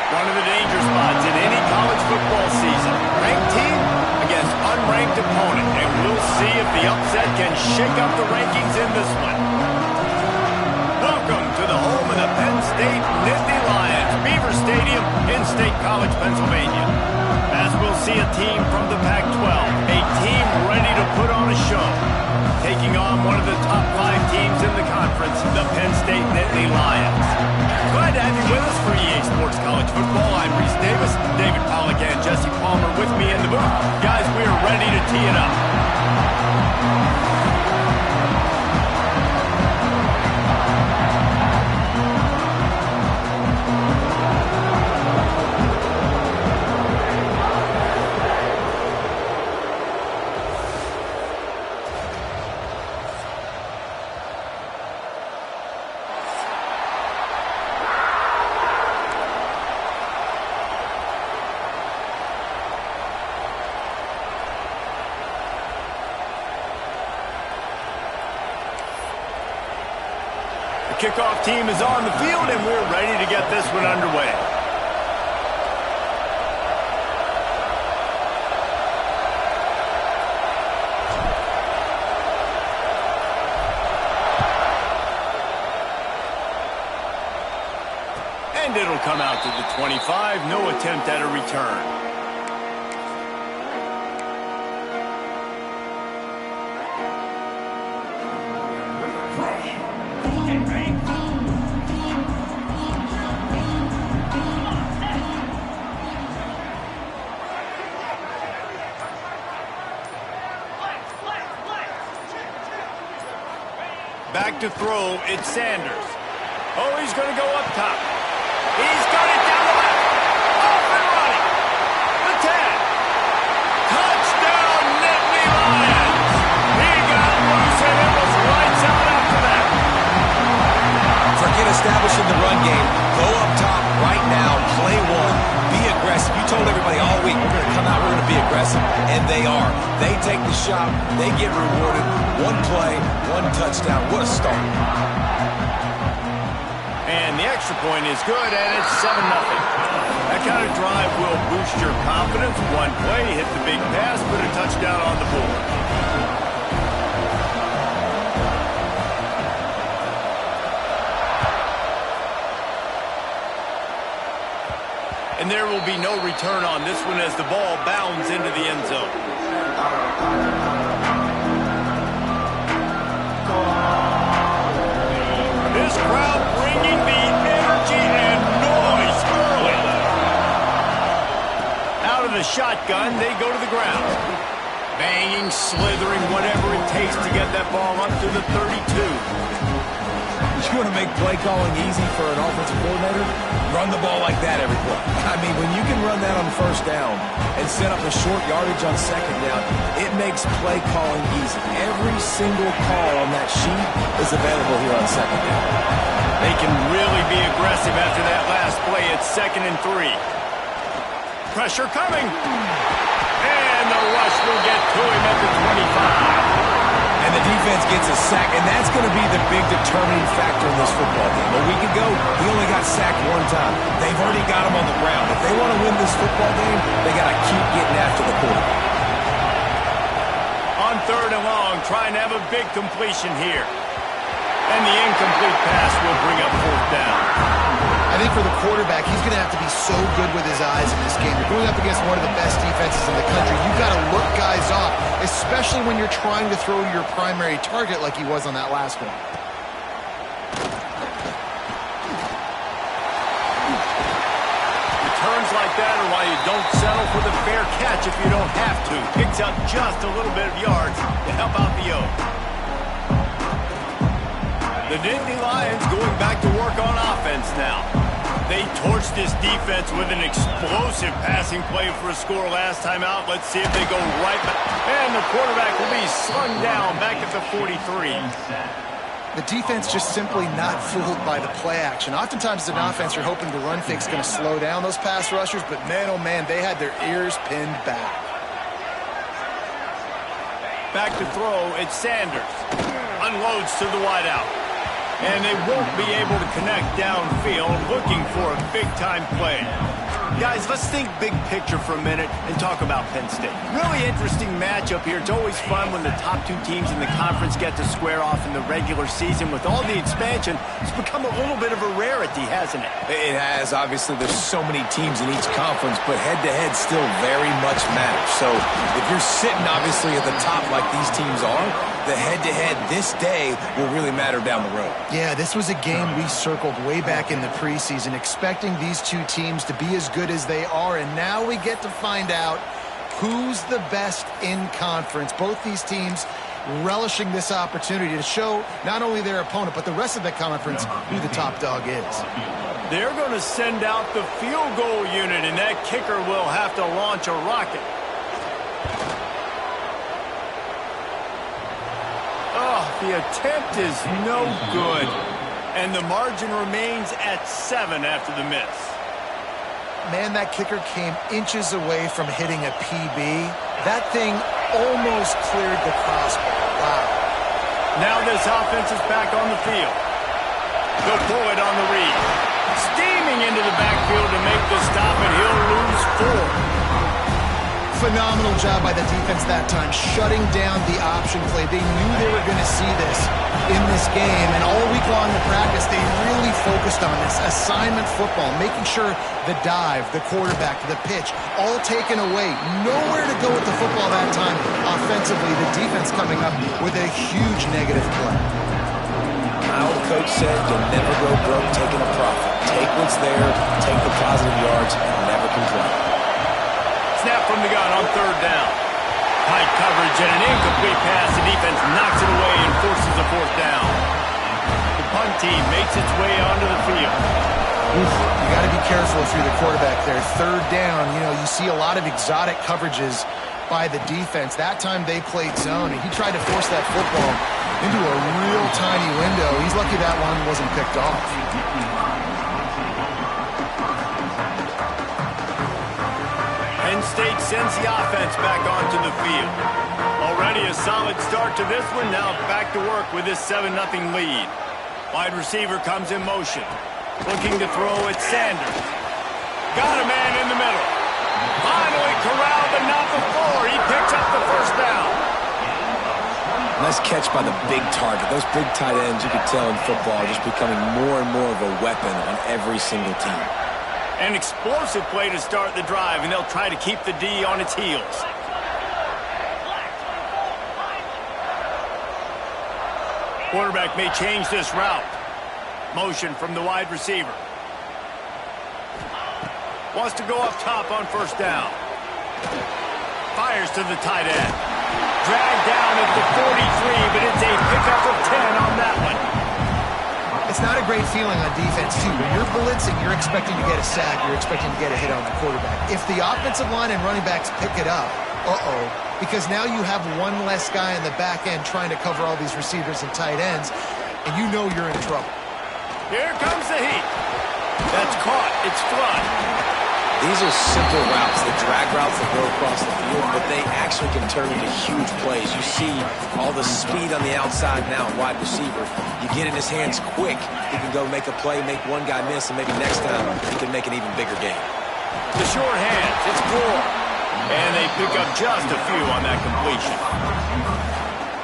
One of the danger spots in any college football season. Ranked team against unranked opponent. And we'll see if the upset can shake up the rankings in this one. Welcome to the home of the Penn State Nittany Lions, Beaver Stadium in State College, Pennsylvania. As we'll see a team from the Pac-12, a team ready to put on a show. Taking on one of the top 5 teams in the conference, the Penn State Nittany Lions. Glad to have you with us for EA Sports College Football. I'm Reese Davis, David Pollack and Jesse Palmer with me in the booth. Guys, we are ready to tee it up. The kickoff team is on the field, and we're ready to get this one underway. And it'll come out to the 25. No attempt at a return. Back to throw, it's Sanders. Oh, he's going to go up top. He's got it down the left. Off and running. The 10. Touchdown, Nittany Lions. He got loose and it was lights out after that. Forget establishing the run game. Go up top right now, play one, be aggressive. You told everybody all week, we're going to come out, we're going to be aggressive, and they are. They take the shot, they get rewarded. One play, one touchdown. What a start. And the extra point is good, and it's 7-0. That kind of drive will boost your confidence. One play, hit the big pass, put a touchdown on the board. And there will be no return on this one as the ball bounds into the end zone. This crowd bringing the energy and noise early. Out of the shotgun, they go to the ground. Banging, slithering, whatever it takes to get that ball up to the 32. You want to make play calling easy for an offensive coordinator? Run the ball like that every play. I mean, when you can run that on first down and set up a short yardage on second down, it makes play calling easy. Every single call on that sheet is available here on second down. They can really be aggressive after that last play. It's 2nd and 3. Pressure coming. And the rush will get to him at the 25. And the defense gets a sack, and that's going to be the big determining factor in this football game. A week ago, he only got sacked one time. They've already got him on the ground. If they want to win this football game, they got to keep getting after the quarterback. On 3rd and long, trying to have a big completion here. And the incomplete pass will bring up 4th down. I think for the quarterback, he's going to have to be so good with his eyes in this game. You're going up against one of the best defenses in the country. You've got to look guys off, especially when you're trying to throw your primary target like he was on that last one. Returns like that are why you don't settle for the fair catch if you don't have to. Picks up just a little bit of yards to help out the O. The Nittany Lions going back to work on offense now. They torched this defense with an explosive passing play for a score last time out. Let's see if they go right back. And the quarterback will be slung down back at the 43. The defense just simply not fooled by the play action. Oftentimes as an offense, you're hoping the run fake's going to slow down those pass rushers, but man, oh man, they had their ears pinned back. Back to throw, it's Sanders. Unloads to the wideout. And they won't be able to connect downfield, looking for a big-time play. Guys, let's think big picture for a minute and talk about Penn State. Really interesting matchup here. It's always fun when the top two teams in the conference get to square off in the regular season. With all the expansion, it's become a little bit of a rarity, hasn't it? It has. Obviously, there's so many teams in each conference, but head-to-head still very much matters. So if you're sitting, obviously, at the top like these teams are, the head-to-head this day will really matter down the road. Yeah, this was a game we circled way back in the preseason, expecting these two teams to be as good as they are, and now we get to find out who's the best in conference. Both these teams relishing this opportunity to show not only their opponent, but the rest of the conference who the top dog is. They're going to send out the field goal unit, and that kicker will have to launch a rocket. Oh, the attempt is no good. And the margin remains at 7 after the miss. Man, that kicker came inches away from hitting a PB. That thing almost cleared the crossbar. Wow. Now this offense is back on the field. They'll pull it on the read. Steaming into the backfield to make the stop, and he'll lose 4. Phenomenal job by the defense that time, shutting down the option play. They knew they were going to see this in this game, and all week long in practice, they really focused on this assignment football, making sure the dive, the quarterback, the pitch, all taken away. Nowhere to go with the football that time offensively. The defense coming up with a huge negative play. My old coach said you'll never go broke taking a profit. Take what's there, take the positive yards, and never complain. Snap from the gun on 3rd down. Tight coverage and an incomplete pass. The defense knocks it away and forces a 4th down. The punt team makes its way onto the field. You got to be careful if you're the quarterback there. 3rd down, you know, you see a lot of exotic coverages by the defense. That time they played zone, and he tried to force that football into a real tiny window. He's lucky that one wasn't picked off. Penn State sends the offense back onto the field. Already a solid start to this one. Now back to work with this 7-0 lead. Wide receiver comes in motion. Looking to throw at Sanders. Got a man in the middle. Finally corralled, but not before. He picks up the 1st down. Nice catch by the big target. Those big tight ends, you could tell in football, are just becoming more and more of a weapon on every single team. An explosive play to start the drive, and they'll try to keep the D on its heels. Quarterback may change this route. Motion from the wide receiver. Wants to go up top on 1st down. Fires to the tight end. Dragged down at the 43, but it's a pickup of 10 on that one. It's not a great feeling on defense, too. When you're blitzing, you're expecting to get a sack. You're expecting to get a hit on the quarterback. If the offensive line and running backs pick it up, because now you have one less guy in the back end trying to cover all these receivers and tight ends, and you know you're in trouble. Here comes the heat. That's caught. It's flood. These are simple routes, the drag routes that go across the field, but they actually can turn into huge plays. You see all the speed on the outside now, wide receiver. You get in his hands quick, he can go make a play, make one guy miss, and maybe next time he can make an even bigger game. The short hands, it's 4. And they pick up just a few on that completion.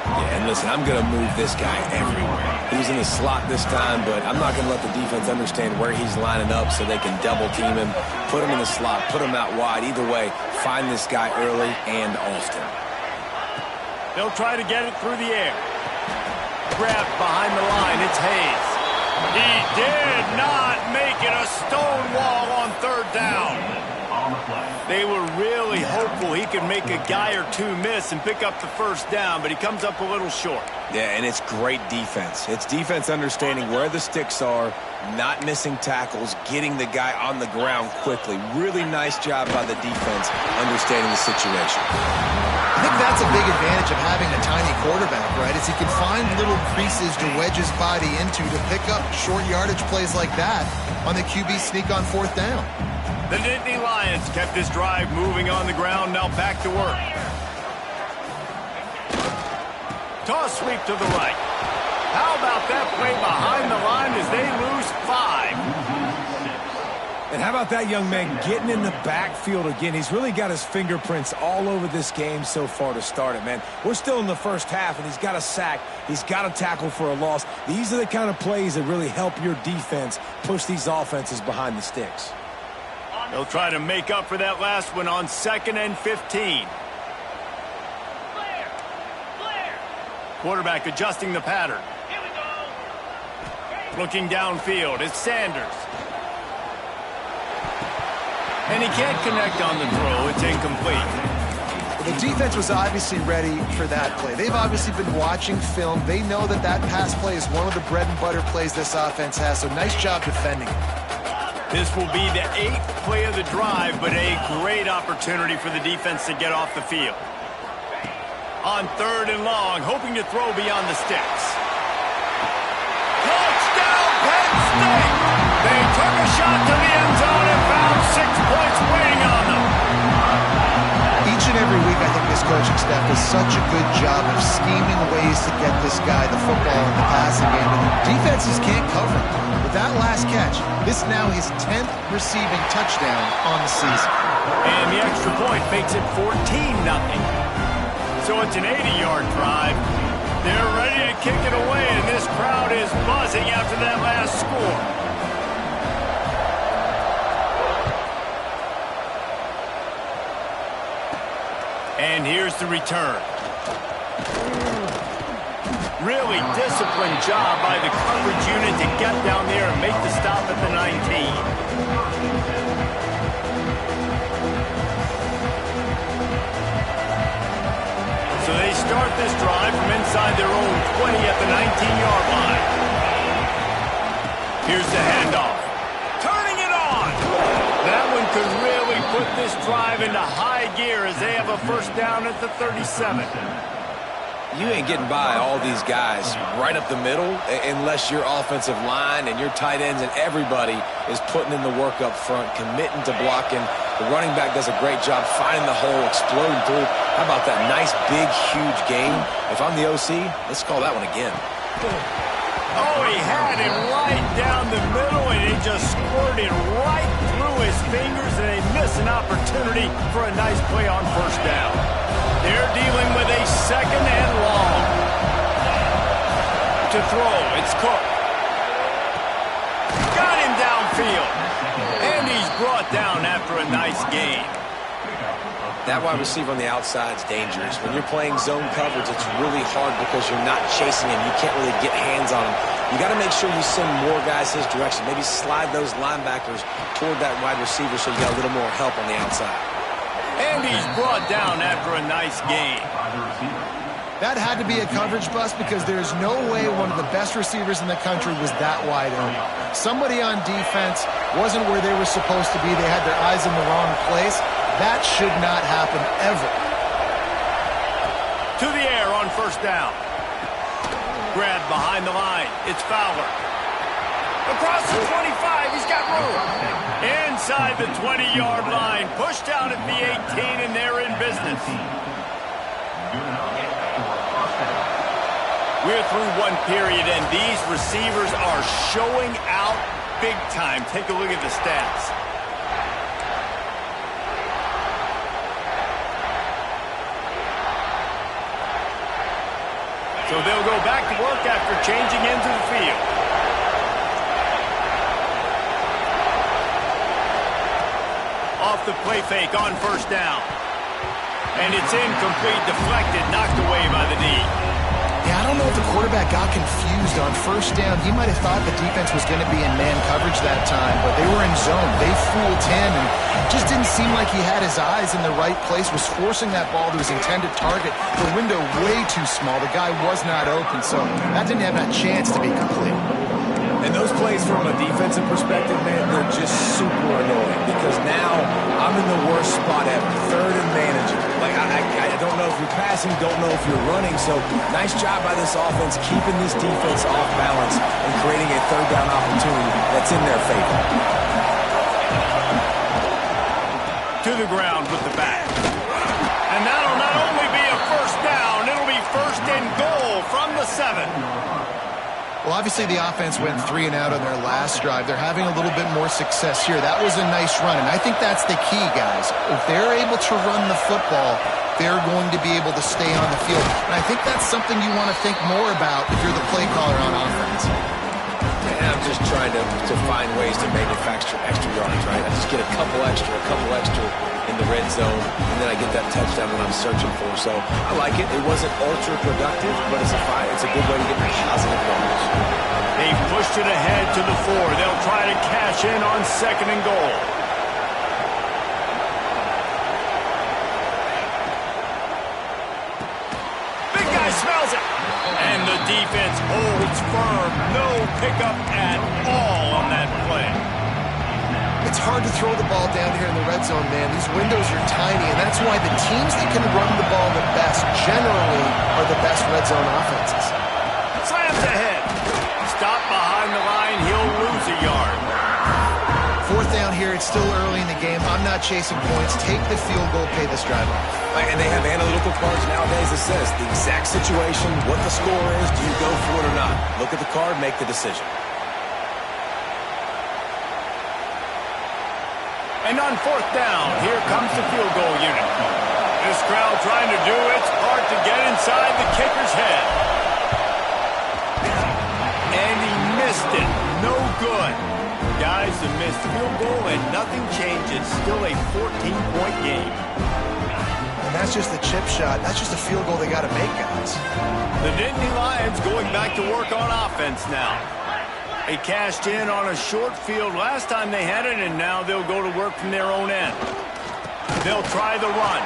Yeah, and listen, I'm going to move this guy everywhere. He's in the slot this time, but I'm not going to let the defense understand where he's lining up so they can double team him, put him in the slot, put him out wide. Either way, find this guy early and often. They'll try to get it through the air. Grab behind the line. It's Hayes. He did not make it. A stone wall on 3rd down. They were really hopeful he could make a guy or two miss and pick up the 1st down, but he comes up a little short. Yeah, and it's great defense. It's defense understanding where the sticks are, not missing tackles, getting the guy on the ground quickly. Really nice job by the defense understanding the situation. I think that's a big advantage of having a tiny quarterback, right? Is he can find little creases to wedge his body into to pick up short yardage plays like that on the QB sneak on 4th down. The Nittany Lions kept this drive moving on the ground, now back to work. Toss sweep to the right. How about that play behind the line as they lose 5? And how about that young man getting in the backfield again? He's really got his fingerprints all over this game so far to start it, man. We're still in the first half, and he's got a sack. He's got a tackle for a loss. These are the kind of plays that really help your defense push these offenses behind the sticks. They'll try to make up for that last one on 2nd and 15. Quarterback adjusting the pattern. Looking downfield, it's Sanders. And he can't connect on the throw. It's incomplete. Well, the defense was obviously ready for that play. They've obviously been watching film. They know that that pass play is one of the bread and butter plays this offense has, so nice job defending it. This will be the 8th play of the drive, but a great opportunity for the defense to get off the field. On 3rd and long, hoping to throw beyond the sticks. Touchdown, Penn State! They took a shot to the end zone and found 6 points waiting on them. Each and every week, I think this coaching staff does such a good job of scheming ways to get this guy the football in the passing game, and defenses can't cover it. With that last catch, this is now his 10th receiving touchdown on the season. And the extra point makes it 14-0. So it's an 80-yard drive. They're ready to kick it away, and this crowd is buzzing after that last score. And here's the return. Really disciplined job by the coverage unit to get down there and make the stop at the 19. So they start this drive from inside their own 20 at the 19-yard line. Here's the handoff. Turning it on! That one could really put this drive into high gear as they have a first down at the 37. You ain't getting by all these guys right up the middle unless your offensive line and your tight ends and everybody is putting in the work up front, committing to blocking. The running back does a great job finding the hole, exploding through. How about that nice, big, huge game? If I'm the OC, let's call that one again. Oh, he had him right down the middle, and it just squirted right through his fingers, and they miss an opportunity for a nice play on first down. They're dealing with a 2nd and long. To throw, it's Cook. Got him downfield. And he's brought down after a nice gain. That wide receiver on the outside is dangerous. When you're playing zone coverage, it's really hard because you're not chasing him. You can't really get hands on him. You got to make sure you send more guys his direction. Maybe slide those linebackers toward that wide receiver so you got a little more help on the outside. And he's brought down after a nice gain. That had to be a coverage bust because there's no way one of the best receivers in the country was that wide open. Somebody on defense wasn't where they were supposed to be. They had their eyes in the wrong place. That should not happen ever. To the air on first down. Grab behind the line. It's Fowler. Across the 25, he's got room. Inside the 20-yard line. Pushed out at the 18, and they're in business. We're through one period, and these receivers are showing out big time. Take a look at the stats. So they'll go back to work after changing into the field. Off the play fake on first down. And it's incomplete, deflected, knocked away by the D. Yeah, I don't know if the quarterback got confused on first down. He might have thought the defense was going to be in man coverage that time, but they were in zone. They fooled him and just didn't seem like he had his eyes in the right place, was forcing that ball to his intended target. The window way too small. The guy was not open, so that didn't have that chance to be complete. And those plays from a defensive perspective, man, they're just super annoying because now I'm in the worst spot ever, 3rd and manageable. Like, I don't know if you're passing, don't know if you're running, so nice job by this offense keeping this defense off balance and creating a 3rd down opportunity that's in their favor. To the ground with the back. And that'll not only be a first down, it'll be 1st and goal from the 7. Well, obviously the offense went 3 and out on their last drive. They're having a little bit more success here. That was a nice run, and I think that's the key, guys. If they're able to run the football, they're going to be able to stay on the field. And I think that's something you want to think more about if you're the play caller on offense. And I'm just trying to find ways to manufacture extra yards, right? I just get a couple extra in the red zone, and then I get that touchdown that I'm searching for. So I like it. It wasn't ultra productive, but it's a good way to get positive numbers. They pushed it ahead to the 4. They'll try to cash in on 2nd and goal. Big guy smells it. And the defense holds firm. No pickup at all on that play. It's hard to throw the ball down here in the red zone, man. These windows are tiny, and that's why the teams that can run the ball the best generally are the best red zone offenses. Slams ahead. Stop behind the line. He'll lose a yard. 4th down here. It's still early in the game. I'm not chasing points. Take the field goal. Pay this drive off. And they have analytical cards nowadays that says the exact situation, what the score is, do you go for it or not? Look at the card, make the decision. And on 4th down, here comes the field goal unit. This crowd trying to do its part to get inside the kicker's head. And he missed it. No good. Guys, a missed field goal and nothing changes. Still a 14-point game. And that's just the chip shot. That's just a field goal they got to make, guys. The Nittany Lions going back to work on offense now. They cashed in on a short field last time they had it, and now they'll go to work from their own end. They'll try the run.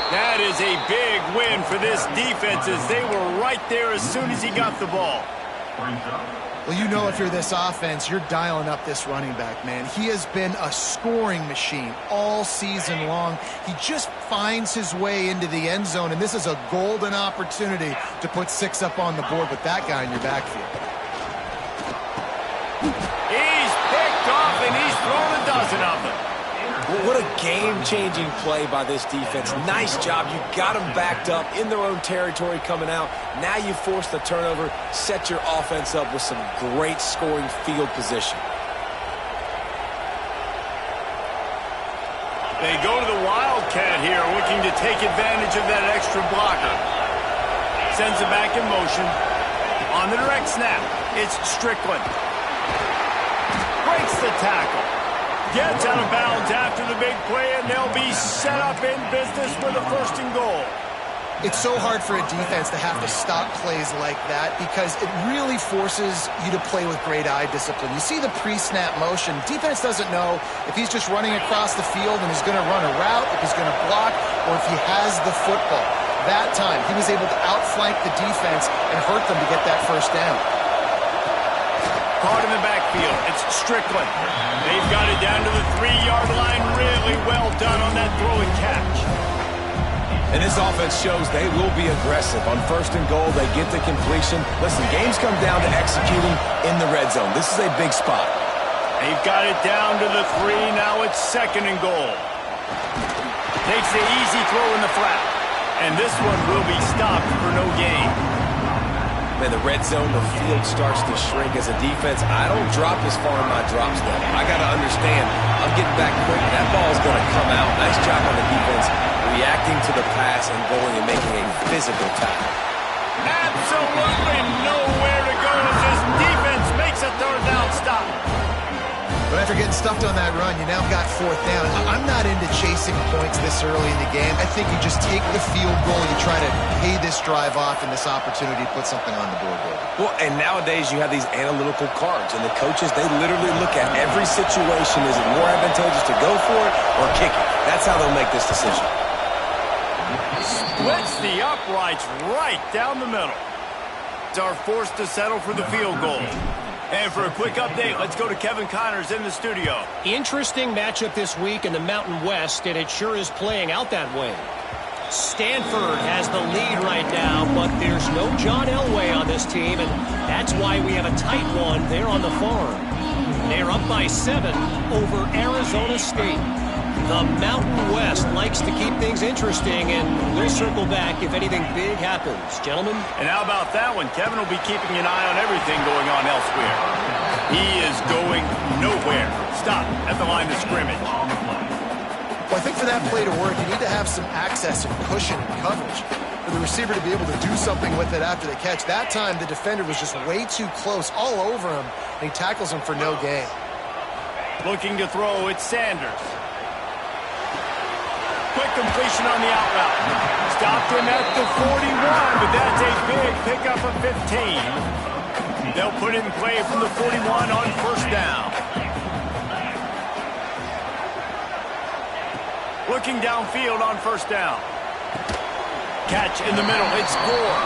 That is a big win for this defense, as they were right there as soon as he got the ball. Well, you know if you're this offense, you're dialing up this running back, man. He has been a scoring machine all season long. He just finds his way into the end zone, and this is a golden opportunity to put 6 up on the board with that guy in your backfield. He's picked off, and he's thrown a dozen of them. What a game-changing play by this defense. Nice job. You got them backed up in their own territory coming out. Now you force the turnover, set your offense up with some great scoring field position. They go to the Wildcat here, looking to take advantage of that extra blocker. Sends it back in motion. On the direct snap, it's Strickland. Breaks the tackle. Gets out of bounds after the big play, and they'll be set up in business with a 1st and goal. It's so hard for a defense to have to stop plays like that because it really forces you to play with great eye discipline. You see the pre-snap motion. Defense doesn't know if he's just running across the field and he's going to run a route, if he's going to block, or if he has the football. That time, he was able to outflank the defense and hurt them to get that 1st down. Caught in the backfield. It's Strickland. They've got it down to the 3-yard line. Really well done on that throw and catch. And this offense shows they will be aggressive. On 1st and goal, they get the completion. Listen, games come down to executing in the red zone. This is a big spot. They've got it down to the 3. Now it's 2nd and goal. Takes the easy throw in the flat. And this one will be stopped for no gain. Man, the red zone, the field starts to shrink as a defense. I don't drop as far in my drop step. I got to understand, I'm getting back quick. That ball is going to come out. Nice job on the defense, reacting to the pass and going and making a physical tackle. Absolutely nowhere to go as this defense makes a 3rd down stop. But after getting stuffed on that run, you now got 4th down. I'm not into chasing points this early in the game. I think you just take the field goal. You try to pay this drive off and this opportunity to put something on the board there. Well, and nowadays you have these analytical cards, and the coaches, they literally look at every situation. Is it more advantageous to go for it or kick it? That's how they'll make this decision. Splits the uprights right down the middle. Are forced to settle for the field goal. And for a quick update, let's go to Kevin Connors in the studio. Interesting matchup this week in the Mountain West, and it sure is playing out that way. Stanford has the lead right now, but there's no John Elway on this team, and that's why we have a tight one there on the farm. They're up by 7 over Arizona State. The Mountain West likes to keep things interesting, and we'll circle back if anything big happens. Gentlemen? And how about that one? Kevin will be keeping an eye on everything going on elsewhere. He is going nowhere. Stop at the line of scrimmage. Well, I think for that play to work, you need to have some access and cushion and coverage for the receiver to be able to do something with it after the catch. That time, the defender was just way too close, all over him, and he tackles him for no gain. Looking to throw, it's Sanders. Quick completion on the out route. Stopped him at the 41, but that's a big pickup of 15. They'll put it in play from the 41 on first down. Looking downfield on first down. Catch in the middle, it's Gore.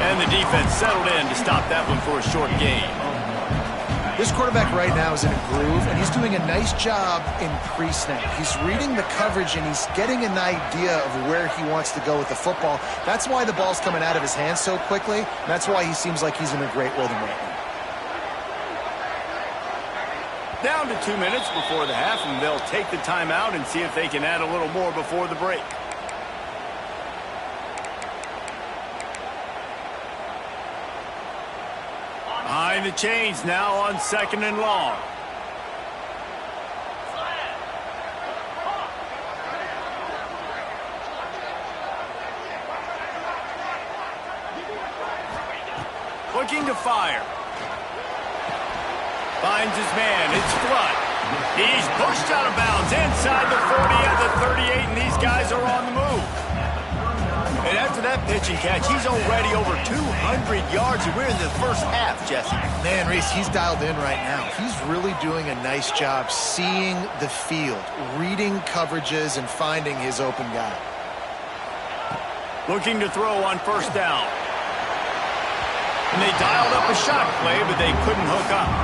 And the defense settled in to stop that one for a short gain. This quarterback right now is in a groove, and he's doing a nice job in pre-snap. He's reading the coverage, and he's getting an idea of where he wants to go with the football. That's why the ball's coming out of his hands so quickly. That's why he seems like he's in a great rhythm right now. Down to 2 minutes before the half, and they'll take the timeout and see if they can add a little more before the break. Behind the chains now on 2nd and long. Looking to fire. Finds his man. It's Flood. He's pushed out of bounds inside the 40 at the 38, and these guys are on the move. And after that pitch and catch, he's already over 200 yards, and we're in the first half, Jesse. Man, Reese, he's dialed in right now. He's really doing a nice job seeing the field, reading coverages, and finding his open guy. Looking to throw on first down. And they dialed up a shot play, but they couldn't hook up.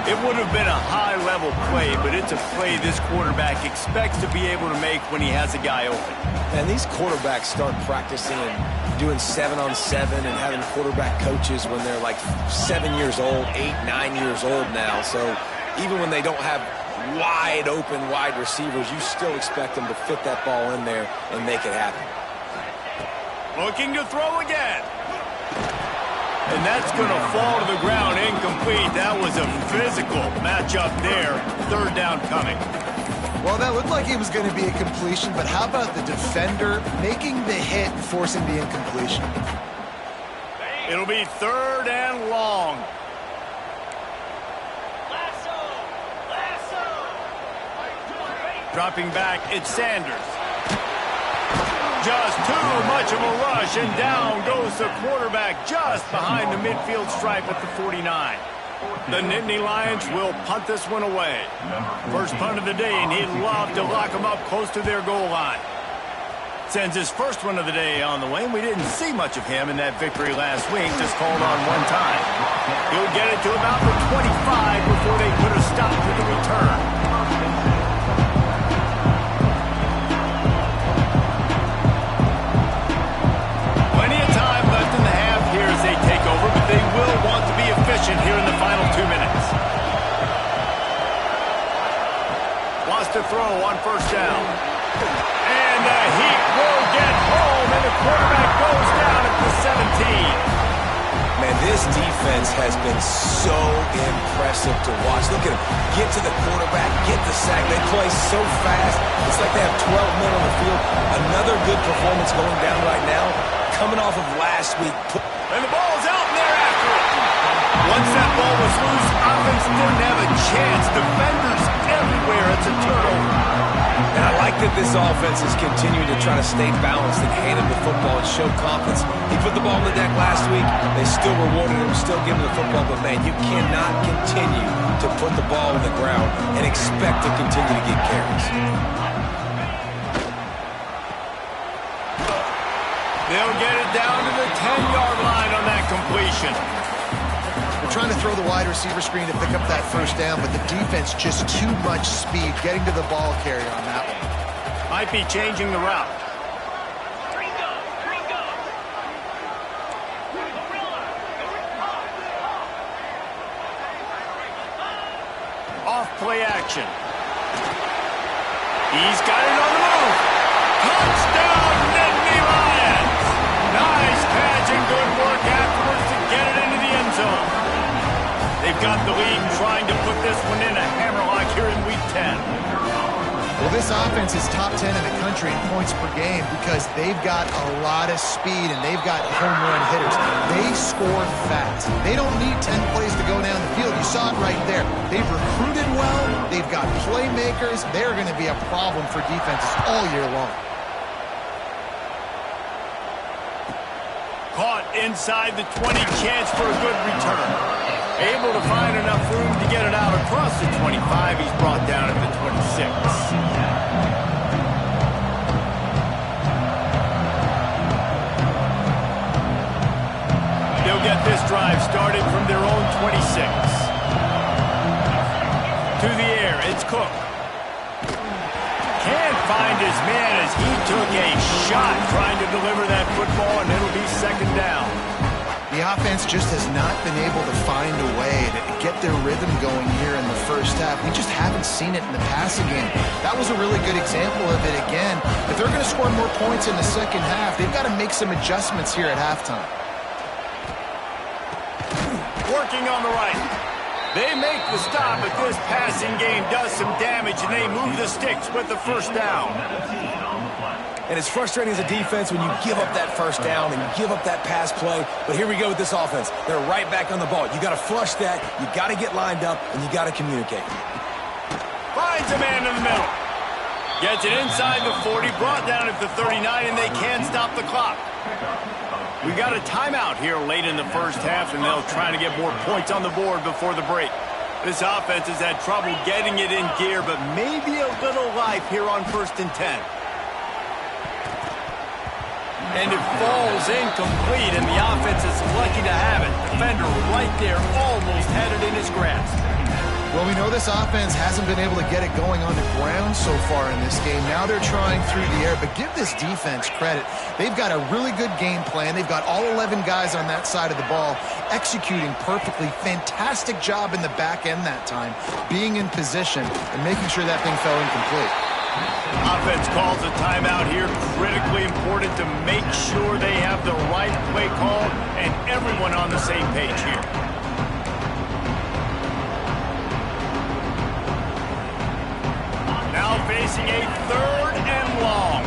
It would have been a high-level play, but it's a play this quarterback expects to be able to make when he has a guy open. And these quarterbacks start practicing and doing 7-on-7 and having quarterback coaches when they're like 7 years old, 8, 9 years old now. So even when they don't have wide open wide receivers, you still expect them to fit that ball in there and make it happen. Looking to throw again. And that's going to fall to the ground incomplete. That was a physical matchup there. Third down coming. Well, that looked like it was going to be a completion, but how about the defender making the hit and forcing the incompletion? It'll be 3rd and long. Dropping back, it's Sanders. Just too much of a rush, and down goes the quarterback just behind the midfield stripe at the 49. The Nittany Lions will punt this one away. First punt of the day, and he'd love to lock them up close to their goal line. Sends his first one of the day on the way, and we didn't see much of him in that victory last week, just called on one time. He'll get it to about the 25 before they put a stop to the return. They will want to be efficient here in the final 2 minutes. Wants to throw on first down. And the Heat will get home, and the quarterback goes down at the 17. Man, this defense has been so impressive to watch. Look at them. Get to the quarterback, get the sack. They play so fast. It's like they have 12 men on the field. Another good performance going down right now. Coming off of last week. And the ball's out, and they're after it. Once that ball was loose, offense didn't have a chance. Defenders everywhere. It's a turnover. And I like that this offense is continuing to try to stay balanced and hand him the football and show confidence. He put the ball on the deck last week. They still rewarded him, still giving him the football. But, man, you cannot continue to put the ball on the ground and expect to continue to get carries. They'll get it down to the 10-yard line on that completion. They're trying to throw the wide receiver screen to pick up that first down, but the defense just too much speed getting to the ball carrier on that one. Might be changing the route. Off play action. He's got it on the move. Touchdown, Nittany Lions. Nice catch and good work afterwards to get it into the end zone. They've got the lead and trying to put this one in a hammerlock here in Week 10. Well, this offense is top 10 in the country in points per game because they've got a lot of speed and they've got home run hitters. They score fast. They don't need 10 plays to go down the field. You saw it right there. They've recruited well. They've got playmakers. They're going to be a problem for defenses all year long. Caught inside the 20, chance for a good return. Able to find enough room to get it out across the 25. He's brought down at the 26. They'll get this drive started from their own 26. To the air, it's Cook. Can't find his man as he took a shot trying to deliver that football, and it'll be second down. The offense just has not been able to find a way to get their rhythm going here in the first half. We just haven't seen it in the passing game. That was a really good example of it again. If they're going to score more points in the second half, they've got to make some adjustments here at halftime. Working on the right. They make the stop, but this passing game does some damage, and they move the sticks with the first down. And it's frustrating as a defense when you give up that first down and you give up that pass play. But here we go with this offense. They're right back on the ball. You got to flush that. You got to get lined up, and you got to communicate. Finds a man in the middle. Gets it inside the 40, brought down at the 39, and they can't stop the clock. We got a timeout here late in the first half, and they'll try to get more points on the board before the break. This offense has had trouble getting it in gear, but maybe a little life here on 1st and 10. And it falls incomplete, and the offense is lucky to have it. Defender right there almost had it in his grasp. Well, we know this offense hasn't been able to get it going on the ground so far in this game. Now they're trying through the air, but give this defense credit. They've got a really good game plan. They've got all 11 guys on that side of the ball executing perfectly. Fantastic job in the back end that time, being in position and making sure that thing fell incomplete. Offense calls a timeout here. Critically important to make sure they have the right play call and everyone on the same page here. Now facing a 3rd and long.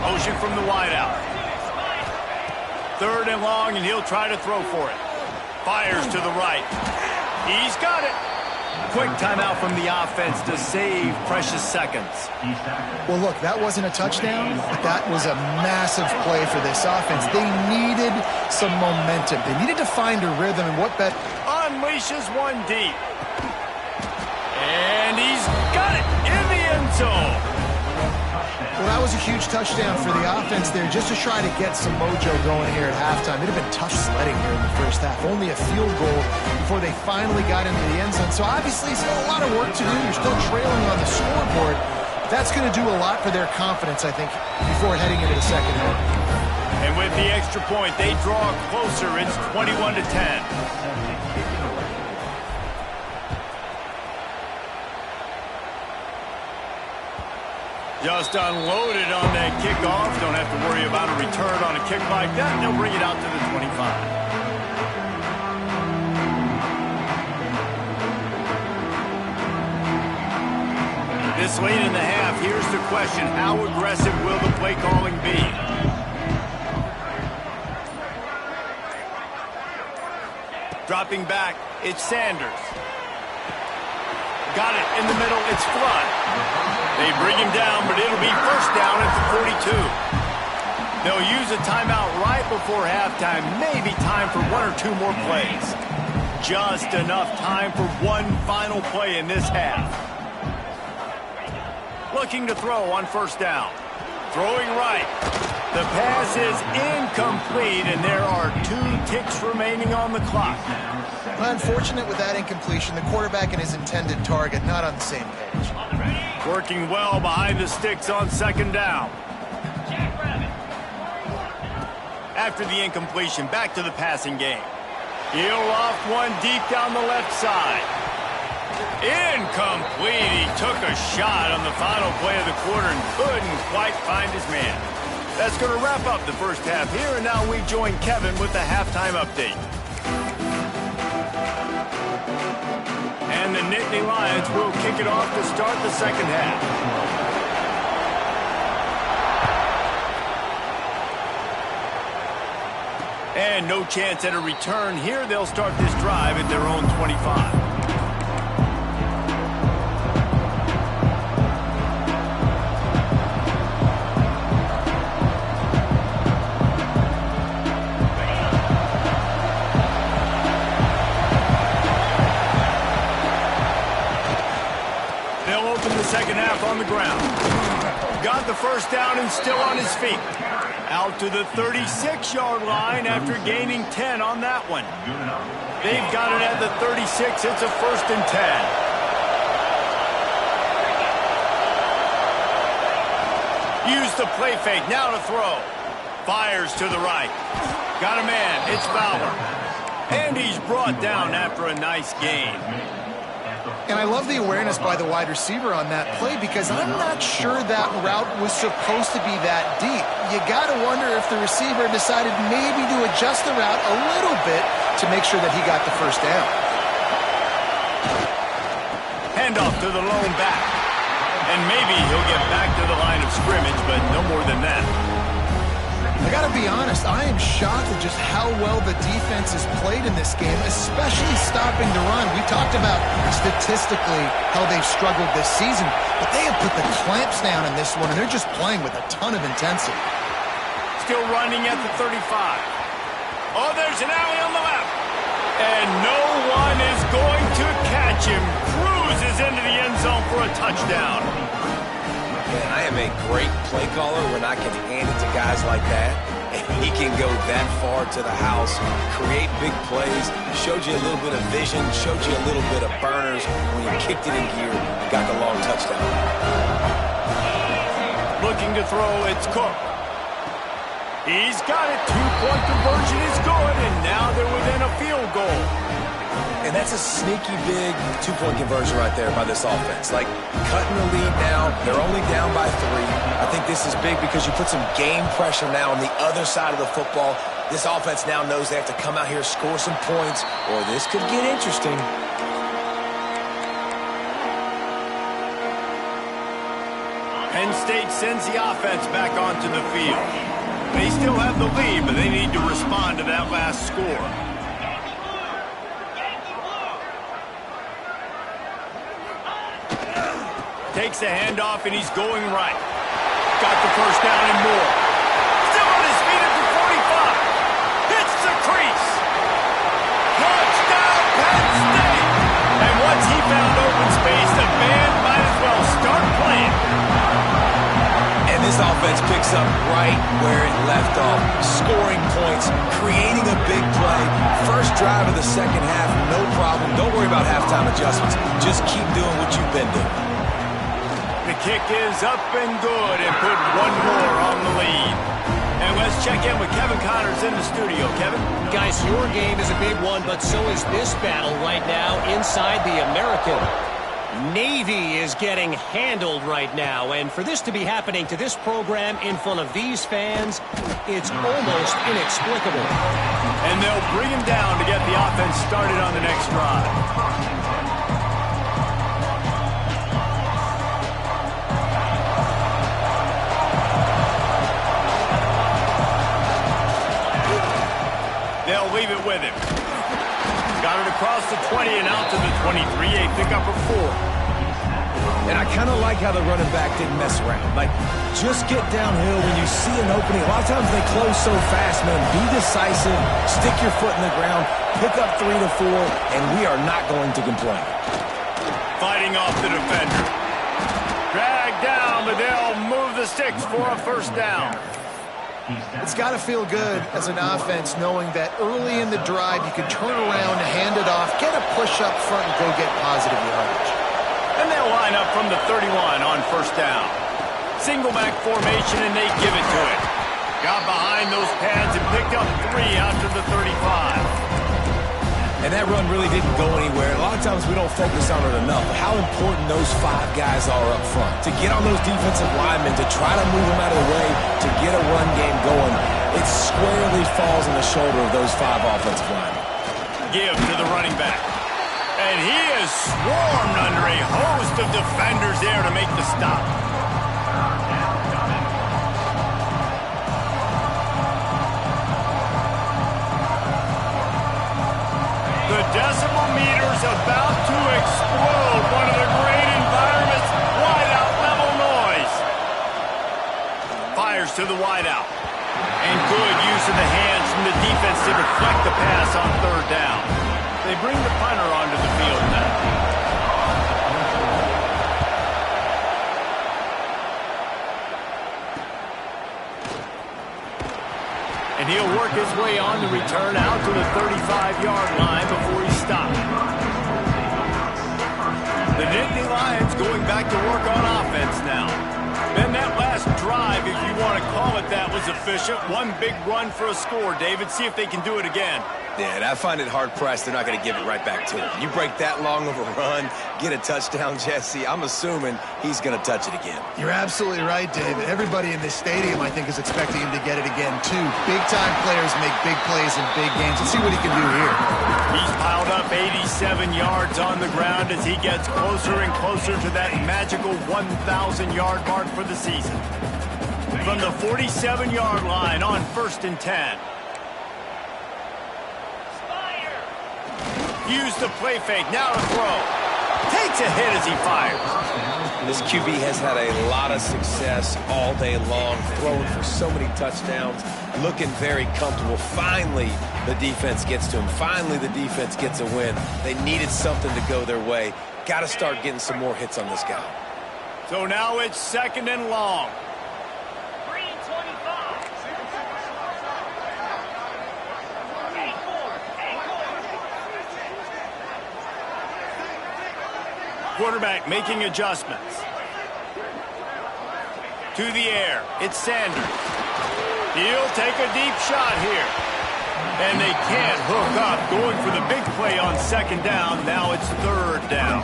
Motion from the wideout. 3rd and long, and he'll try to throw for it. Fires to the right. He's got it. Quick timeout from the offense to save precious seconds. Well, look, that wasn't a touchdown, but that was a massive play for this offense. They needed some momentum. They needed to find a rhythm, and what better? Unleashes one deep. And he's got it in the end zone. Well, that was a huge touchdown for the offense there, just to try to get some mojo going here at halftime. It'd have been tough sledding here in the first half. Only a field goal before they finally got into the end zone. So obviously still a lot of work to do. You're still trailing on the scoreboard. That's going to do a lot for their confidence, I think, before heading into the second half. And with the extra point, they draw closer. It's 21-10. Just unloaded on that kickoff. Don't have to worry about a return on a kick like that. They'll bring it out to the 25. This late in the half, here's the question. How aggressive will the play calling be? Dropping back, it's Sanders. Got it in the middle, it's Flood. They bring him down, but it'll be first down at the 42. They'll use a timeout right before halftime. Maybe time for 1 or 2 more plays. Just enough time for one final play in this half. Looking to throw on first down. Throwing right. The pass is incomplete, and there are 2 ticks remaining on the clock. Unfortunate with that incompletion. The quarterback and his intended target not on the same page. Working well behind the sticks on second down. After the incompletion, back to the passing game. He'll loft one deep down the left side. Incomplete. He took a shot on the final play of the quarter and couldn't quite find his man. That's going to wrap up the first half here, and now we join Kevin with the halftime update. And the Nittany Lions will kick it off to start the second half. And no chance at a return here. They'll start this drive at their own 25. They'll open the second half on the ground. Got the first down and still on his feet. Out to the 36-yard line after gaining 10 on that one. They've got it at the 36. It's a 1st and 10. Use the play fake. Now to throw. Fires to the right. Got a man. It's Fowler. And he's brought down after a nice gain. And I love the awareness by the wide receiver on that play because I'm not sure that route was supposed to be that deep. You got to wonder if the receiver decided maybe to adjust the route a little bit to make sure that he got the first down. Handoff to the lone back. And maybe he'll get back to the line of scrimmage, but no more than that. I got to be honest, I am shocked at just how well the defense has played in this game, especially stopping the run. We talked about statistically how they've struggled this season, but they have put the clamps down in this one, and they're just playing with a ton of intensity. Still running at the 35. Oh, there's an alley on the left. And no one is going to catch him. Cruises into the end zone for a touchdown. Man, I am a great play caller when I can hand it to guys like that. And he can go that far to the house, create big plays, showed you a little bit of vision, showed you a little bit of burners when you kicked it in gear and got the long touchdown. Looking to throw, it's Cook. He's got it. 2-point conversion is good, and now they're within a field goal. And that's a sneaky big 2-point conversion right there by this offense. Like, cutting the lead now. They're only down by 3. I think this is big because you put some game pressure now on the other side of the football. This offense now knows they have to come out here, score some points, or this could get interesting. Penn State sends the offense back onto the field. They still have the lead, but they need to respond to that last score. Takes a handoff, and he's going right. Got the first down and more. Still on his feet at the 45. Hits the crease. Touchdown, Penn State. And once he found open space, the band might as well start playing. And this offense picks up right where it left off. Scoring points, creating a big play. First drive of the second half, no problem. Don't worry about halftime adjustments. Just keep doing what you've been doing. The kick is up and good and put one more on the lead. And let's check in with Kevin Connors in the studio. Kevin? Guys, your game is a big one, but so is this battle right now inside the American. Navy is getting handled right now, and for this to be happening to this program in front of these fans, it's almost inexplicable. And they'll bring him down to get the offense started on the next drive. They'll leave it with him. Got it across the 20 and out to the 23, a pickup of 4. And I kind of like how the running back didn't mess around. Like, just get downhill when you see an opening. A lot of times they close so fast, man. Be decisive, stick your foot in the ground, pick up 3 to 4, and we are not going to complain. Fighting off the defender. Dragged down, but they'll move the sticks for a first down. It's got to feel good as an offense knowing that early in the drive you can turn around, hand it off, get a push up front, and go get positive yardage. And they'll line up from the 31 on first down. Single back formation, and they give it to it. Got behind those pads and picked up 3 out to the 35. And that run really didn't go anywhere. A lot of times we don't focus on it enough, but how important those 5 guys are up front. To get on those defensive linemen, to try to move them out of the way, to get a run game going, it squarely falls on the shoulder of those 5 offensive linemen. Give to the running back. And he is swarmed under a host of defenders there to make the stop. The decimal meter's about to explode. One of the great environments. Wideout level noise. Fires to the wideout. And good use of the hands from the defense to deflect the pass on 3rd down. They bring the punter onto the field now. And he'll work his way on the return out to the 35-yard line before he stopped. The Nittany Lions going back to work on offense now. Then that last drive, if you want to call it that, was efficient. One big run for a score, David. See if they can do it again. Yeah, and I find it hard-pressed they're not going to give it right back to him. You break that long of a run, get a touchdown, Jesse, I'm assuming he's going to touch it again. You're absolutely right, David. Everybody in this stadium, I think, is expecting him to get it again, too. Big-time players make big plays in big games. Let's see what he can do here. He's piled up 87 yards on the ground as he gets closer and closer to that magical 1,000-yard mark for the season. From the 47-yard line on 1st and 10. Use the play fake, now to throw. Takes a hit as he fires. This QB has had a lot of success all day long, throwing for so many touchdowns, looking very comfortable. Finally, the defense gets to him. Finally, the defense gets a win. They needed something to go their way. Got to start getting some more hits on this guy. So now it's 2nd and long. Quarterback making adjustments. To the air, it's Sanders. He'll take a deep shot here. And they can't hook up, going for the big play on 2nd down. Now it's 3rd down.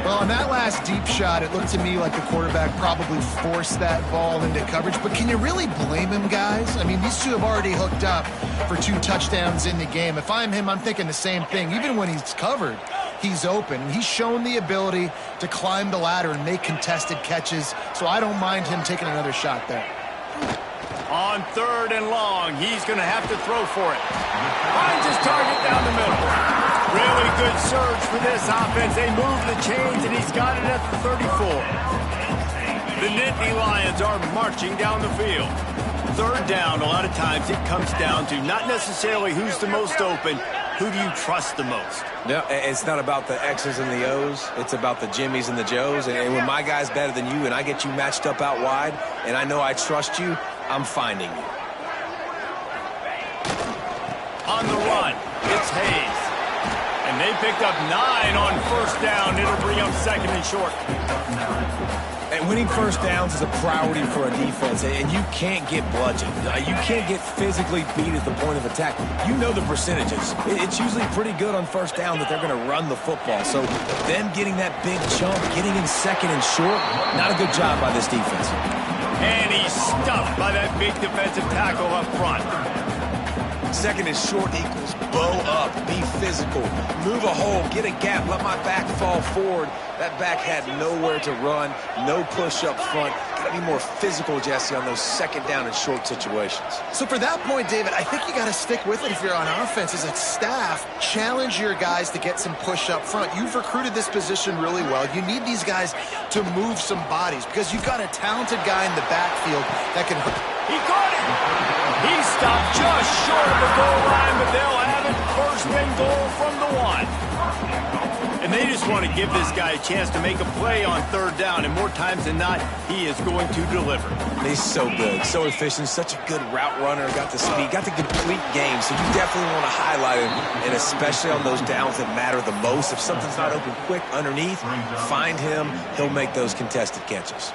Well, on that last deep shot, it looked to me like the quarterback probably forced that ball into coverage. But can you really blame him, guys? I mean, these two have already hooked up for 2 touchdowns in the game. If I'm him, I'm thinking the same thing. Even when he's covered, he's open. He's shown the ability to climb the ladder and make contested catches, so I don't mind him taking another shot there. On 3rd and long, he's going to have to throw for it. Finds his target down the middle. Really good surge for this offense. They move the chains, and he's got it at the 34. The Nittany Lions are marching down the field. 3rd down, a lot of times it comes down to not necessarily who's the most open, who do you trust the most? No, it's not about the X's and the O's. It's about the Jimmies and the Joes. And when my guy's better than you and I get you matched up out wide and I know I trust you, I'm finding you. On the run, it's Hayes. And they picked up 9 on 1st down. It'll bring up 2nd and short. And winning 1st downs is a priority for a defense, and you can't get bludgeoned. You can't get physically beat at the point of attack. You know the percentages. It's usually pretty good on 1st down that they're going to run the football. So them getting that big chunk, getting in 2nd and short, not a good job by this defense. And he's stuffed by that big defensive tackle up front. 2nd and short equals bow up, be physical, move a hole, get a gap, let my back fall forward. That back had nowhere to run, no push up front. Got to be more physical, Jesse, on those 2nd down and short situations. So for that point, David, I think you got to stick with it if you're on offense as a staff. Challenge your guys to get some push up front. You've recruited this position really well. You need these guys to move some bodies because you've got a talented guy in the backfield that can... He caught it! He stopped just short of the goal line, but they'll have it 1st and goal from the 1. And they just want to give this guy a chance to make a play on 3rd down, and more times than not, he is going to deliver. He's so good, so efficient, such a good route runner, got the speed, got the complete game, so you definitely want to highlight him, and especially on those downs that matter the most. If something's not open quick underneath, find him, he'll make those contested catches.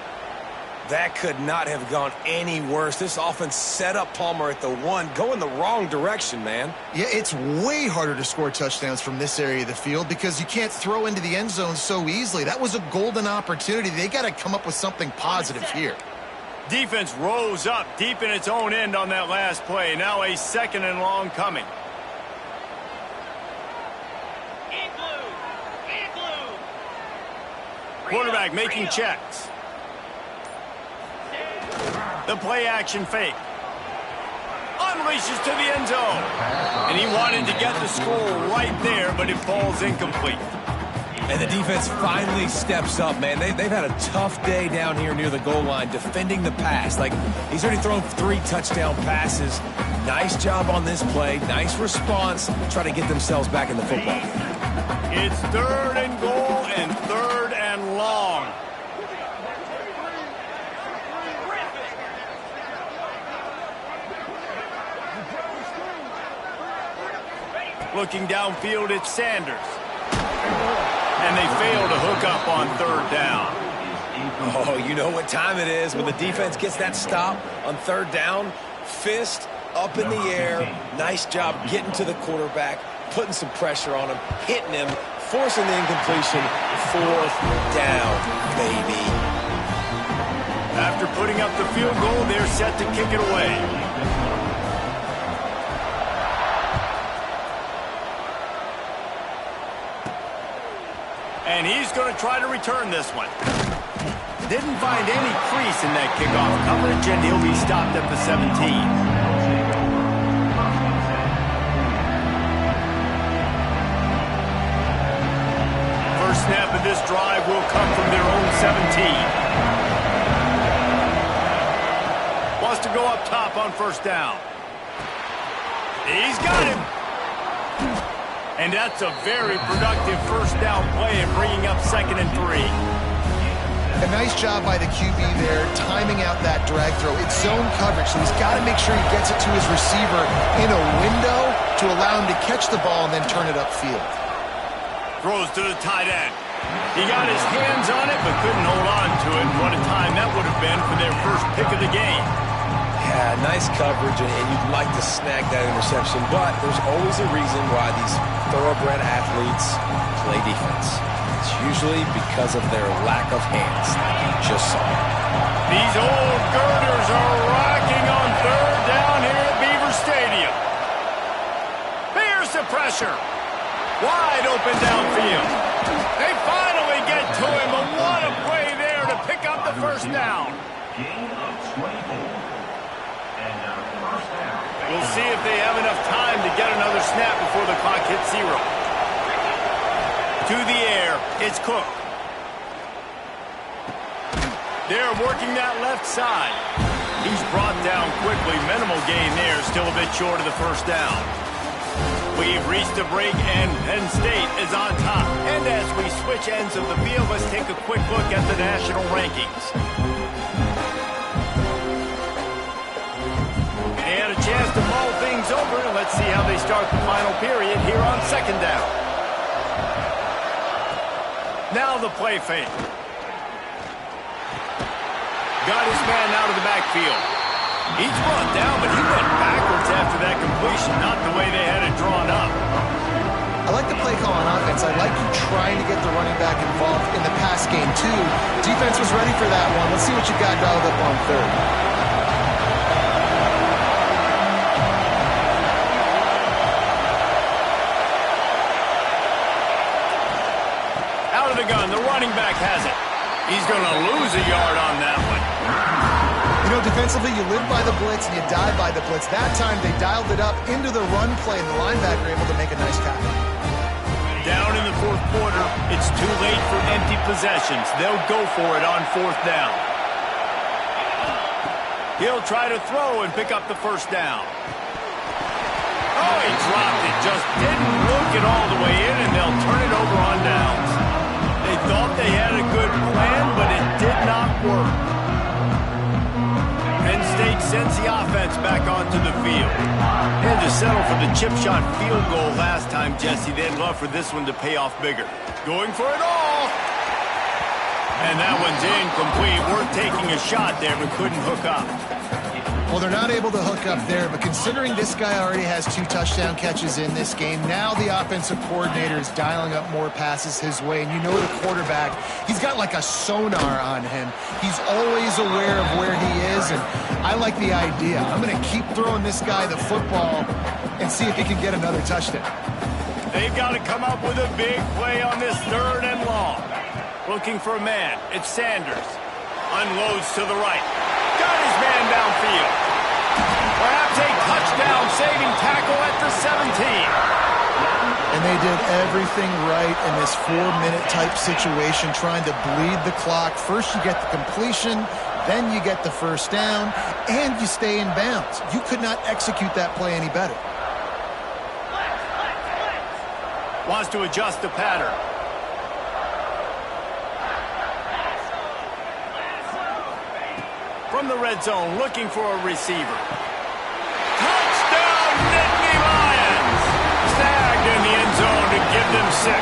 That could not have gone any worse. This offense set up Palmer at the 1, going the wrong direction, man. Yeah, it's way harder to score touchdowns from this area of the field because you can't throw into the end zone so easily. That was a golden opportunity. They got to come up with something positive here. Defense rose up deep in its own end on that last play. Now a 2nd and long coming. Quarterback making checks. The play action fake. Unleashes to the end zone. And he wanted to get the score right there, but it falls incomplete. And the defense finally steps up, man. They've had a tough day down here near the goal line defending the pass. Like, he's already thrown 3 touchdown passes. Nice job on this play. Nice response. Try to get themselves back in the football game. It's 3rd and goal and 3rd and long. Looking downfield, it's Sanders. And they fail to hook up on 3rd down. Oh, you know what time it is when the defense gets that stop on 3rd down. Fist up in the air. Nice job getting to the quarterback, putting some pressure on him, hitting him, forcing the incompletion. 4th down, baby. After putting up the field goal, they're set to kick it away. And he's going to try to return this one. Didn't find any crease in that kickoff coverage, and he'll be stopped at the 17. First snap of this drive will come from their own 17. Wants to go up top on 1st down. He's got him. And that's a very productive 1st down play and bringing up 2nd and 3. A nice job by the QB there, timing out that drag throw. It's zone coverage, so he's got to make sure he gets it to his receiver in a window to allow him to catch the ball and then turn it upfield. Throws to the tight end. He got his hands on it, but couldn't hold on to it. What a time that would have been for their first pick of the game. Yeah, nice coverage, and you'd like to snag that interception, but there's always a reason why these thoroughbred athletes play defense. It's usually because of their lack of hands, like you just saw. These old girders are rocking on 3rd down here at Beaver Stadium. Here's the pressure. Wide open downfield. They finally get to him, but what a play there to pick up the 1st down. We'll see if they have enough time to get another snap before the clock hits 0. To the air, it's Cook. They're working that left side. He's brought down quickly. Minimal gain there, still a bit short of the 1st down. We've reached a break, and Penn State is on top. And as we switch ends of the field, let's take a quick look at the national rankings. And a chance to mull things over, and let's see how they start the final period here on 2nd down. Now the play fake. Got his man out of the backfield. He's brought down, but he went backwards after that completion, not the way they had it drawn up. I like the play call on offense. I like you trying to get the running back involved in the pass game, too. Defense was ready for that one. Let's see what you got dialed up on 3rd. The gun, the running back has it. He's going to lose a yard on that one. You know, defensively, you live by the blitz and you die by the blitz. That time, they dialed it up into the run play, and the linebacker able to make a nice tackle. Down in the 4th quarter, it's too late for empty possessions. They'll go for it on 4th down. He'll try to throw and pick up the 1st down. Oh, he dropped it. Just didn't look it all the way in, and they'll turn it over on downs. They thought they had a good plan, but it did not work. Penn State sends the offense back onto the field. They had to settle for the chip shot field goal last time, Jesse. They'd love for this one to pay off bigger. Going for it all. And that one's incomplete. Worth taking a shot there, but couldn't hook up. Well, they're not able to hook up there, but considering this guy already has 2 touchdown catches in this game, now the offensive coordinator is dialing up more passes his way. And you know the quarterback, he's got like a sonar on him. He's always aware of where he is, and I like the idea. I'm going to keep throwing this guy the football and see if he can get another touchdown. They've got to come up with a big play on this 3rd and long. Looking for a man. It's Sanders. Unloads to the right. Got his man downfield. Perhaps a touchdown-saving tackle at the 17. And they did everything right in this 4-minute type situation, trying to bleed the clock. First you get the completion, then you get the first down, and you stay in bounds. You could not execute that play any better. Wants to adjust the pattern. From the red zone, looking for a receiver. Touchdown, Nittany Lions! Snagged in the end zone to give them 6.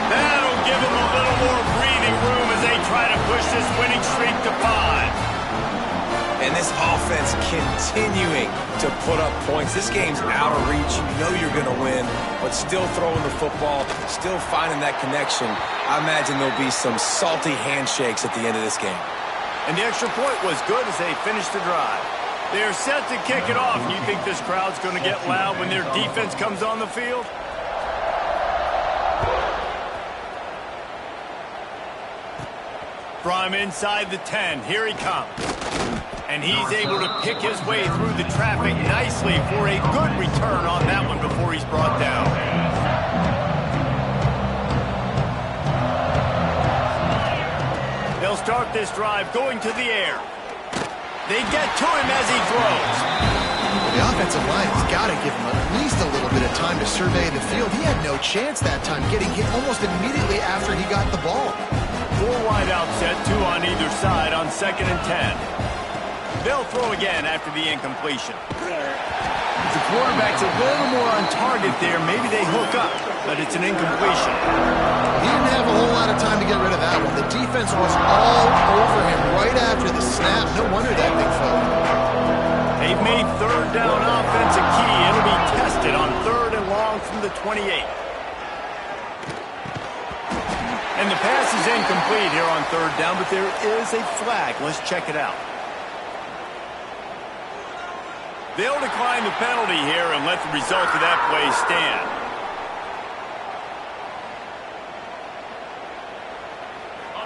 That'll give them a little more breathing room as they try to push this winning streak to 5. And this offense continuing to put up points. This game's out of reach. You know you're going to win, but still throwing the football, still finding that connection. I imagine there'll be some salty handshakes at the end of this game. And the extra point was good as they finished the drive. They're set to kick it off. And you think this crowd's going to get loud when their defense comes on the field? From inside the 10, here he comes. And he's able to pick his way through the traffic nicely for a good return on that one before he's brought down. They'll start this drive going to the air. They get to him as he throws. The offensive line has got to give him at least a little bit of time to survey the field. He had no chance that time, getting hit almost immediately after he got the ball. 4 wide out set, 2 on either side on 2nd and 10. They'll throw again after the incompletion. If the quarterback's a little more on target there, maybe they hook up, but it's an incompletion. He didn't have a whole lot of time to get rid of that one. The defense was all over him right after the snap. No wonder that thing fell. They've made 3rd down offense a key. It'll be tested on 3rd and long from the 28. And the pass is incomplete here on 3rd down, but there is a flag. Let's check it out. They'll decline the penalty here and let the result of that play stand.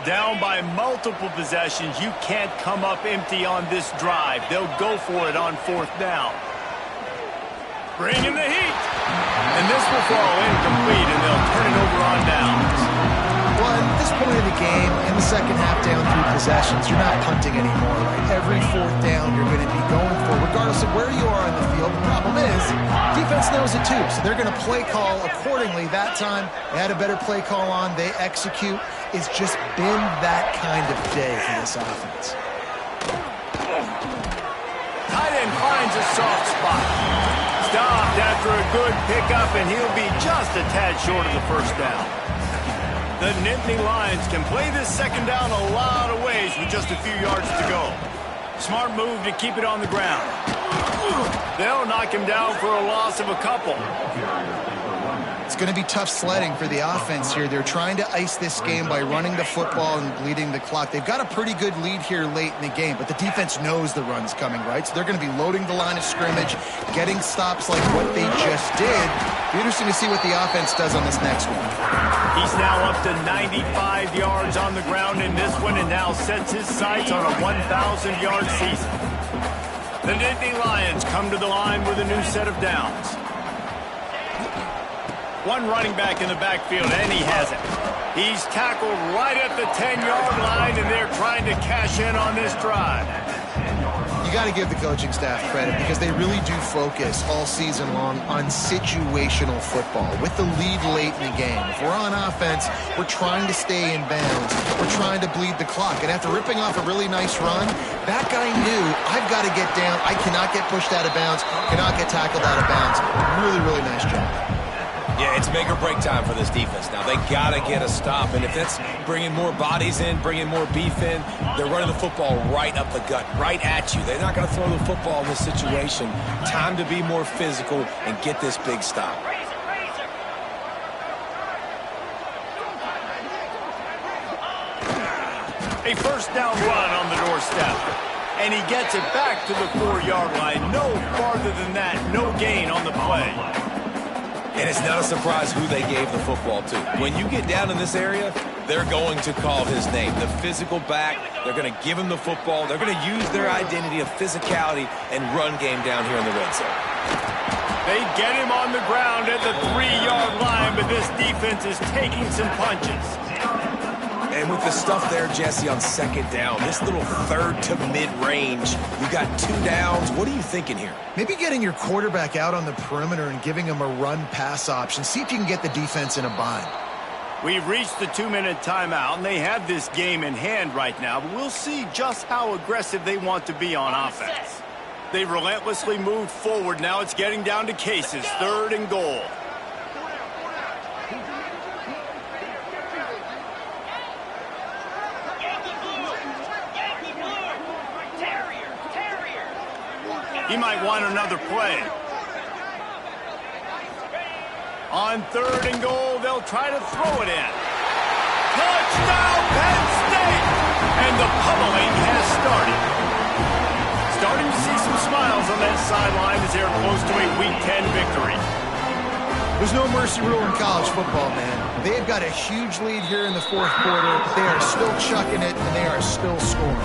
Down by multiple possessions, you can't come up empty on this drive. They'll go for it on 4th down. Bring in the heat. And this will fall incomplete, and they'll turn it over on downs. Well, at this point in the game, in the second half down 3 possessions, you're not punting anymore, right? Every 4th down you're going to be going for, regardless of where you are on the field. The problem is, defense knows it too, so they're going to play call accordingly. That time, they had a better play call on. They execute. It's just been that kind of day for this offense. Tight end finds a soft spot. Stopped after a good pickup, and he'll be just a tad short of the 1st down. The Nittany Lions can play this 2nd down a lot of ways with just a few yards to go. Smart move to keep it on the ground. They'll knock him down for a loss of a couple. It's going to be tough sledding for the offense here. They're trying to ice this game by running the football and bleeding the clock. They've got a pretty good lead here late in the game, but the defense knows the run's coming, right? So they're going to be loading the line of scrimmage, getting stops like what they just did. It'll be interesting to see what the offense does on this next one. He's now up to 95 yards on the ground in this one and now sets his sights on a 1,000-yard season. The Nittany Lions come to the line with a new set of downs. One running back in the backfield, and he has it. He's tackled right at the 10-yard line, and they're trying to cash in on this drive. You got to give the coaching staff credit because they really do focus all season long on situational football with the lead late in the game. If we're on offense, we're trying to stay in bounds. We're trying to bleed the clock. And after ripping off a really nice run, that guy knew, I've got to get down. I cannot get pushed out of bounds, cannot get tackled out of bounds. Really, really nice job. Yeah, it's make or break time for this defense. Now, they got to get a stop, and if that's bringing more bodies in, bringing more beef in, they're running the football right up the gut, right at you. They're not going to throw the football in this situation. Time to be more physical and get this big stop. A first down run on the doorstep. And he gets it back to the 4-yard line. No farther than that. No gain on the play. And it's not a surprise who they gave the football to. When you get down in this area, they're going to call his name. The physical back, they're going to give him the football. They're going to use their identity of physicality and run game down here in the red zone. They get him on the ground at the 3-yard line, but this defense is taking some punches. And with the stuff there, Jesse, on second down, this little third to mid-range, you got 2 downs. What are you thinking here? Maybe getting your quarterback out on the perimeter and giving him a run-pass option. See if you can get the defense in a bind. We've reached the 2-minute timeout, and they have this game in hand right now, but we'll see just how aggressive they want to be on offense. They've relentlessly moved forward. Now it's getting down to cases. 3rd and goal. He might want another play. On 3rd and goal, they'll try to throw it in. Touchdown, Penn State! And the pummeling has started. Starting to see some smiles on that sideline as they're close to a Week 10 victory. There's no mercy rule in college football, man. They have got a huge lead here in the 4th quarter. They are still chucking it, and they are still scoring.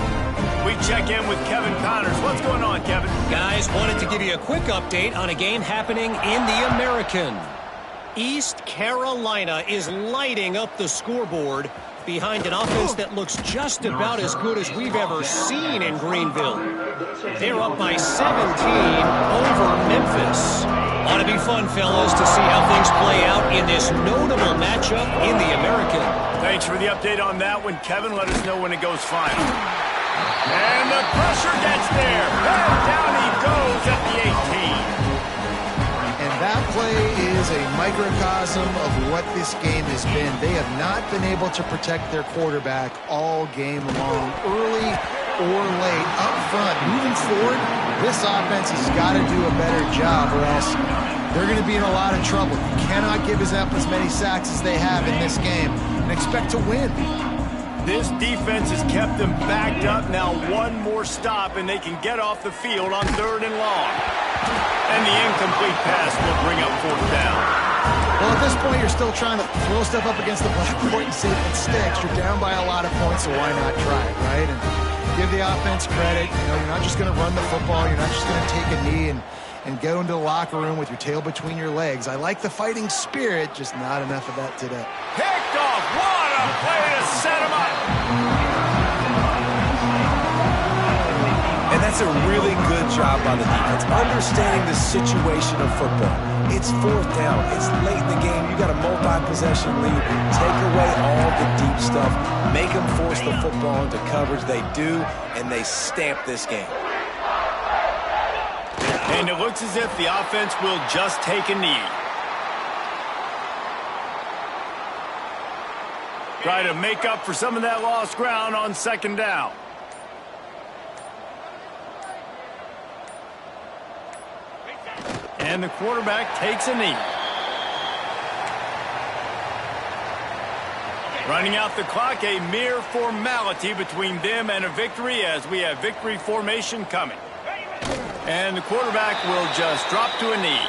We check in with Kevin Connors. What's going on, Kevin? Guys, wanted to give you a quick update on a game happening in the American. East Carolina is lighting up the scoreboard behind an offense that looks just about as good as we've ever seen in Greenville. They're up by 17 over Memphis. Ought to be fun, fellas, to see how things play out in this notable matchup in the American. Thanks for the update on that one, Kevin. Let us know when it goes final. And the pressure gets there. And down he goes at the 18. And that play is a microcosm of what this game has been. They have not been able to protect their quarterback all game long, early or late, up front. Moving forward, this offense has got to do a better job or else they're going to be in a lot of trouble. You cannot give up as many sacks as they have in this game and expect to win. This defense has kept them backed up. Now one more stop, and they can get off the field on 3rd and long. And the incomplete pass will bring up 4th down. Well, at this point, you're still trying to throw stuff up against the blackboard and see if it sticks. You're down by a lot of points, so why not try it, right? And give the offense credit. You know, you're not just going to run the football. You're not just going to take a knee and go into the locker room with your tail between your legs. I like the fighting spirit, just not enough of that today. Picked off. What a play to set him up. And that's a really good job by the defense, understanding the situation of football. It's 4th down. It's late in the game. You got a multi-possession lead. Take away all the deep stuff. Make them force the football into coverage. They do, and they stamp this game. And it looks as if the offense will just take a knee. Try to make up for some of that lost ground on 2nd down. And the quarterback takes a knee. Running out the clock, a mere formality between them and a victory as we have victory formation coming. And the quarterback will just drop to a knee.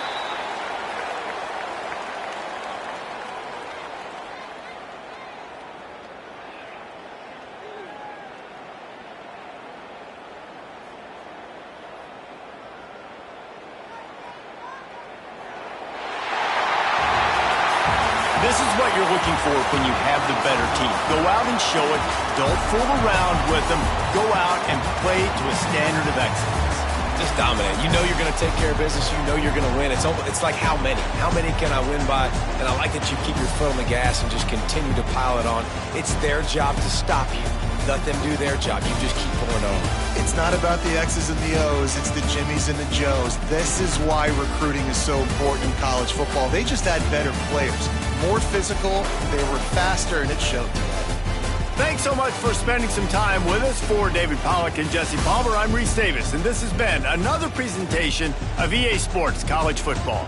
This is what you're looking for when you have the better team. Go out and show it. Don't fool around with them. Go out and play to a standard of excellence. Just dominate. You know you're going to take care of business. You know you're going to win. It's like how many? How many can I win by? And I like that you keep your foot on the gas and just continue to pile it on. It's their job to stop you. Let them do their job. You just keep going on. It's not about the X's and the O's. It's the Jimmies and the Joes. This is why recruiting is so important in college football. They just had better players, more physical, they were faster, and it showed today. Thanks so much for spending some time with us. For David Pollack and Jesse Palmer, I'm Reese Davis, and this has been another presentation of EA Sports College Football.